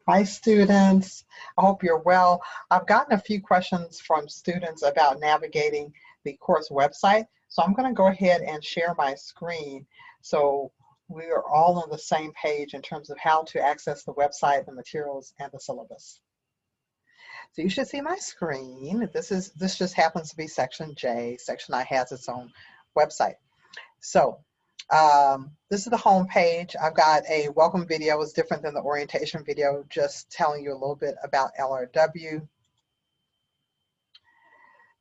Hi, students. I hope you're well. I've gotten a few questions from students about navigating the course website. So I'm going to go ahead and share my screen so we are all on the same page in terms of how to access the website, the materials, and the syllabus. So you should see my screen. This just happens to be section J. Section I has its own website. So this is the home page. I've got a welcome video. It's different than the orientation video, just telling you a little bit about LRW.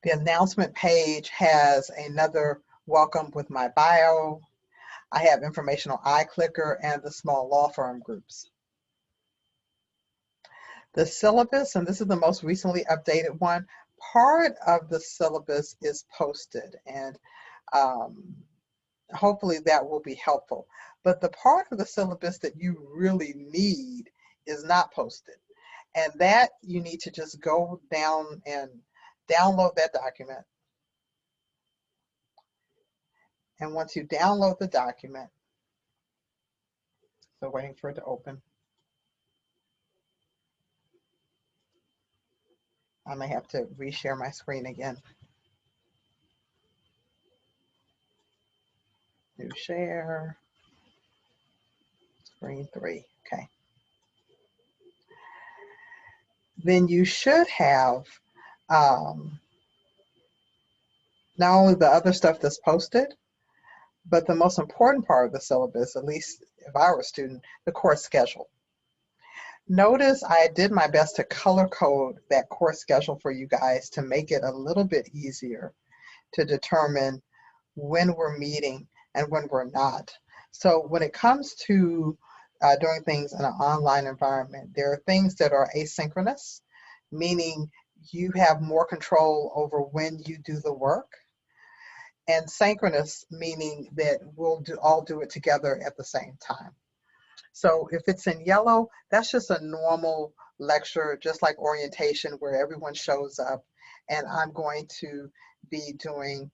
The announcement page has another welcome with my bio. I have information on iClicker and the small law firm groups. The syllabus, and this is the most recently updated one, part of the syllabus is posted, and hopefully that will be helpful. But the part of the syllabus that you really need is not posted. And that you need to just go down and download that document. And once you download the document, so waiting for it to open. I may have to reshare my screen again. New share, screen 3, okay. Then you should have not only the other stuff that's posted, but the most important part of the syllabus, at least if I were a student, the course schedule. Notice I did my best to color code that course schedule for you guys to make it a little bit easier to determine when we're meeting and when we're not. So when it comes to doing things in an online environment, there are things that are asynchronous, meaning you have more control over when you do the work, and synchronous, meaning that we'll all do it together at the same time. So if it's in yellow, that's just a normal lecture, just like orientation, where everyone shows up, and I'm going to be doing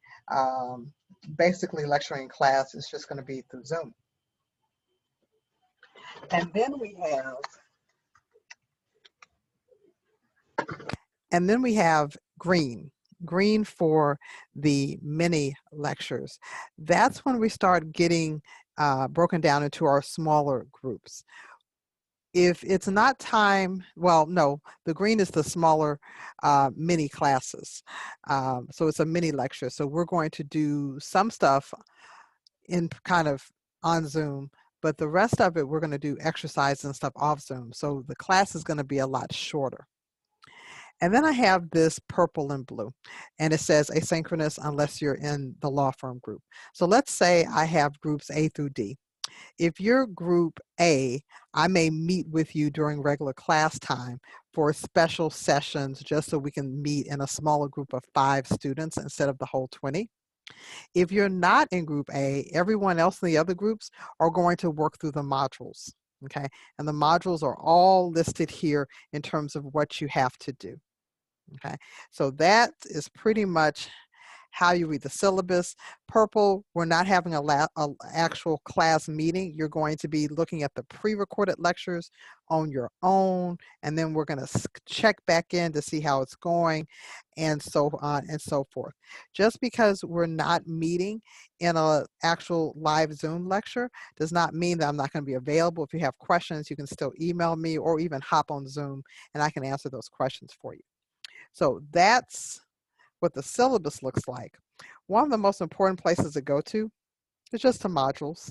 basically lecturing class. It's just going to be through Zoom. And then we have green for the mini lectures. That's when we start getting broken down into our smaller groups. If it's not time, well, no, the green is the smaller mini classes. So it's a mini lecture. So we're going to do some stuff in kind of on Zoom, but the rest of it, we're going to do exercise and stuff off Zoom. So the class is going to be a lot shorter. And then I have this purple and blue, and it says asynchronous unless you're in the law firm group. So let's say I have groups A through D. If you're group A, I may meet with you during regular class time for special sessions just so we can meet in a smaller group of 5 students instead of the whole 20. If you're not in group A, everyone else in the other groups are going to work through the modules, okay? And the modules are all listed here in terms of what you have to do, okay? So that is pretty much how you read the syllabus. Purple, we're not having a actual class meeting. You're going to be looking at the pre-recorded lectures on your own, and then we're going to check back in to see how it's going, and so on and so forth. Just because we're not meeting in an actual live Zoom lecture does not mean that I'm not going to be available. If you have questions, you can still email me or even hop on Zoom, and I can answer those questions for you. So that's what the syllabus looks like. One of the most important places to go to is just the modules.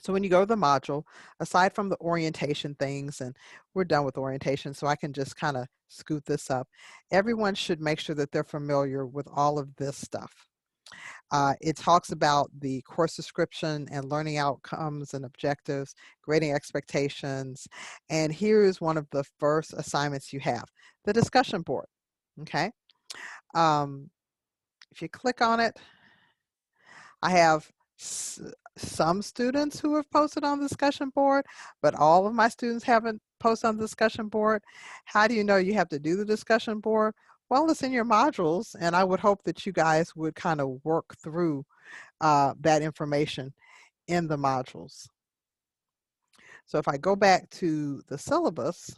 So when you go to the module, aside from the orientation things, and we're done with orientation, so I can just kind of scoot this up, everyone should make sure that they're familiar with all of this stuff. It talks about the course description and learning outcomes and objectives, grading expectations, and here is one of the first assignments you have, the discussion board, okay? If you click on it, I have some students who have posted on the discussion board, but all of my students haven't posted on the discussion board. How do you know you have to do the discussion board? Well, it's in your modules, and I would hope that you guys would kind of work through that information in the modules. So if I go back to the syllabus,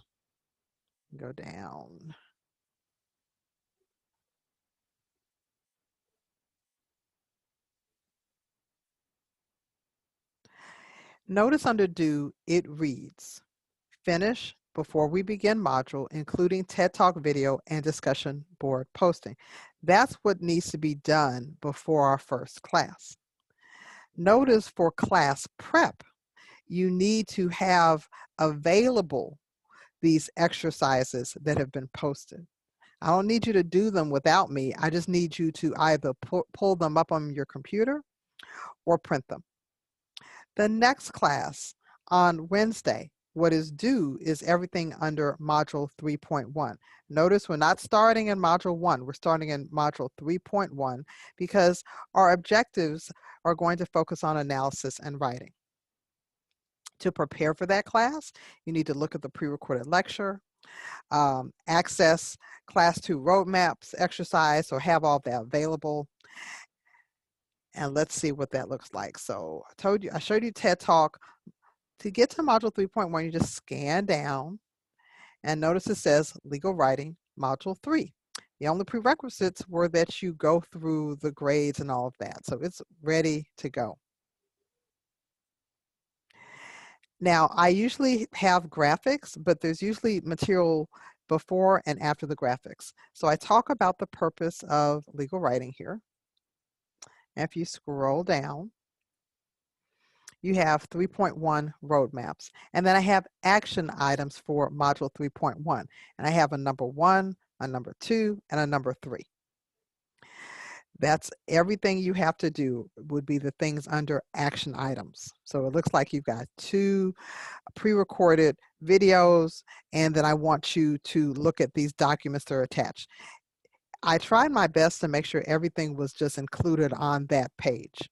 go down. Notice under due, it reads, finish before we begin module, including TED Talk video and discussion board posting. That's what needs to be done before our first class. Notice for class prep, you need to have available these exercises that have been posted. I don't need you to do them without me. I just need you to either pull them up on your computer or print them. The next class on Wednesday, what is due is everything under Module 3.1. Notice we're not starting in Module 1, we're starting in Module 3.1 because our objectives are going to focus on analysis and writing. To prepare for that class, you need to look at the pre-recorded lecture, access Class 2 roadmaps, exercise, or have all that available. And let's see what that looks like. So I showed you TED Talk. To get to Module 3.1, you just scan down and notice it says Legal Writing, Module 3. The only prerequisites were that you go through the grades and all of that. So it's ready to go. Now, I usually have graphics, but there's usually material before and after the graphics. So I talk about the purpose of legal writing here. And if you scroll down, you have 3.1 roadmaps. And then I have action items for module 3.1. And I have a number 1, a number 2, and a number 3. That's everything you have to do would be the things under action items. So it looks like you've got 2 pre-recorded videos, and then I want you to look at these documents that are attached. I tried my best to make sure everything was just included on that page.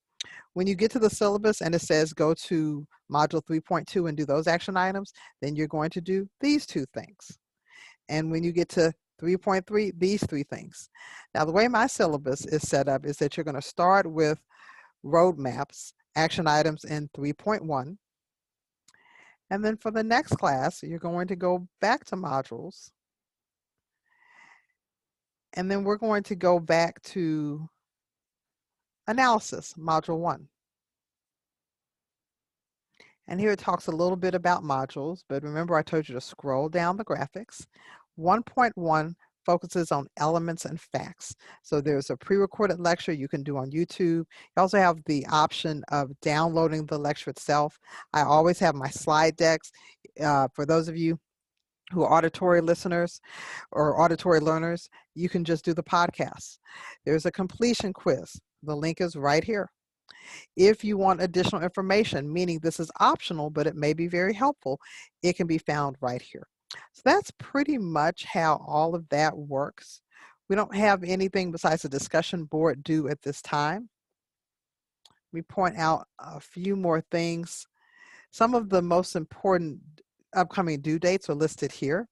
When you get to the syllabus and it says go to module 3.2 and do those action items, then you're going to do these 2 things. And when you get to 3.3, these 3 things. Now, the way my syllabus is set up is that you're going to start with roadmaps, action items in 3.1. And then for the next class, you're going to go back to modules. And then we're going to go back to analysis, module 1. And here it talks a little bit about modules, but remember I told you to scroll down the graphics. 1.1 focuses on elements and facts. So there's a pre-recorded lecture you can do on YouTube. You also have the option of downloading the lecture itself. I always have my slide decks. For those of you who are auditory listeners or auditory learners, you can just do the podcast. There's a completion quiz. The link is right here. If you want additional information, meaning this is optional, but it may be very helpful, it can be found right here. So that's pretty much how all of that works. We don't have anything besides a discussion board due at this time. We point out a few more things. Some of the most important upcoming due dates are listed here.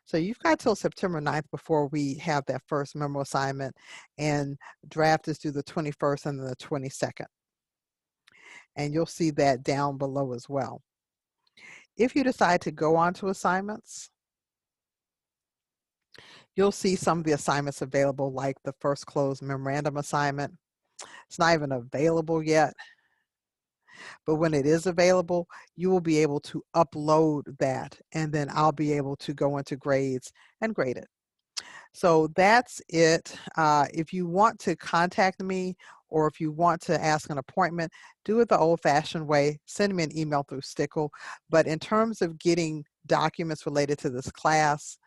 So you've got till September 9th before we have that first memo assignment, and draft is due the 21st and the 22nd. And you'll see that down below as well. If you decide to go on to assignments, you'll see some of the assignments available, like the first closed memorandum assignment. It's not even available yet, but when it is available, you will be able to upload that, and then I'll be able to go into grades and grade it. So that's it. If you want to contact me, or if you want to ask an appointment, do it the old-fashioned way. Send me an email through Stickle. But in terms of getting documents related to this class,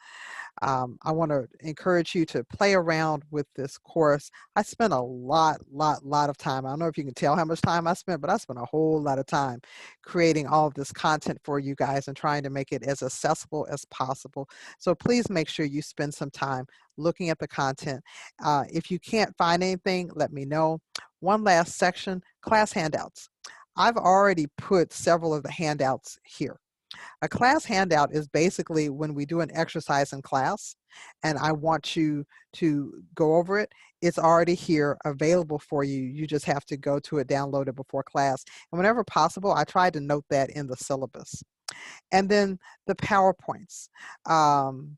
I want to encourage you to play around with this course. I spent a lot of time. I don't know if you can tell how much time I spent, but I spent a whole lot of time creating all of this content for you guys and trying to make it as accessible as possible. So please make sure you spend some time looking at the content. If you can't find anything, let me know. One last section, class handouts. I've already put several of the handouts here. A class handout is basically when we do an exercise in class and I want you to go over it. It's already here available for you. You just have to go to it, download it before class. And whenever possible, I try to note that in the syllabus. And then the PowerPoints. Um,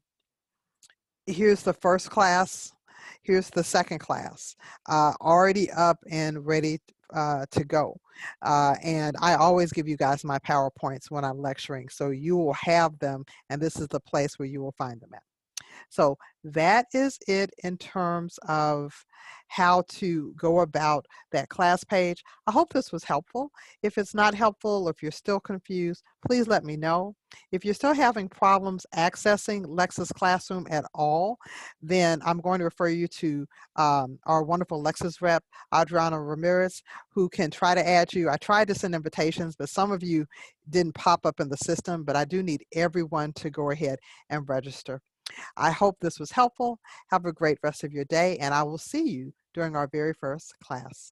Here's the first class. Here's the second class, already up and ready to go. And I always give you guys my PowerPoints when I'm lecturing, so you will have them, and this is the place where you will find them at. So that is it in terms of how to go about that class page. I hope this was helpful. If it's not helpful, or if you're still confused, please let me know. If you're still having problems accessing Lexis Classroom at all, then I'm going to refer you to our wonderful Lexis rep, Adriana Ramirez, who can try to add you. I tried to send invitations, but some of you didn't pop up in the system, but I do need everyone to go ahead and register. I hope this was helpful. Have a great rest of your day, and I will see you during our very first class.